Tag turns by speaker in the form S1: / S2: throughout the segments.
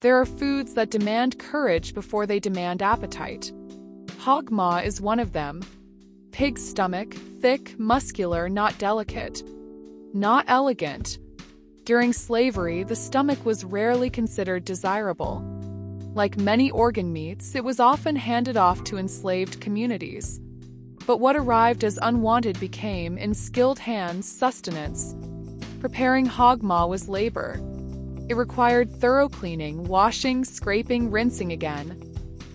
S1: There are foods that demand courage before they demand appetite. Hog maw is one of them. Pig's stomach, thick, muscular, not delicate. Not elegant. During slavery, the stomach was rarely considered desirable. Like many organ meats, it was often handed off to enslaved communities. But what arrived as unwanted became, in skilled hands, sustenance. Preparing hog maw was labor. It required thorough cleaning, washing, scraping, rinsing again.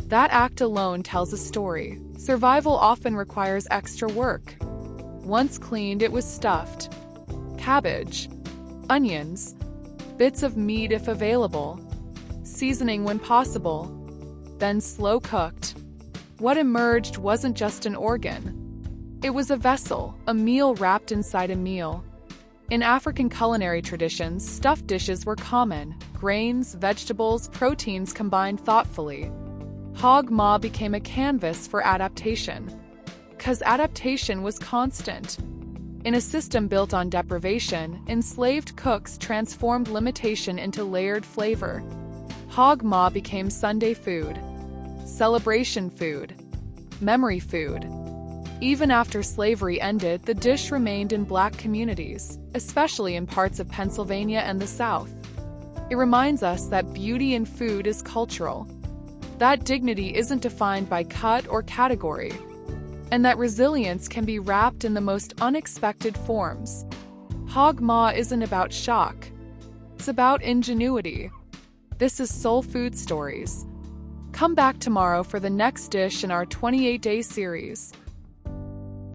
S1: That act alone tells a story. Survival often requires extra work. Once cleaned, it was stuffed. Cabbage, onions, bits of meat if available, seasoning when possible, then slow cooked. What emerged wasn't just an organ. It was a vessel, a meal wrapped inside a meal. In African culinary traditions, stuffed dishes were common. Grains, vegetables, proteins combined thoughtfully. Hog maw became a canvas for adaptation. 'Cause adaptation was constant. In a system built on deprivation, enslaved cooks transformed limitation into layered flavor. Hog maw became Sunday food, celebration food, memory food. Even after slavery ended, the dish remained in Black communities, especially in parts of Pennsylvania and the South. It reminds us that beauty in food is cultural, that dignity isn't defined by cut or category, and that resilience can be wrapped in the most unexpected forms. Hog maw isn't about shock. It's about ingenuity. This is Soul Food Stories. Come back tomorrow for the next dish in our 28-day series.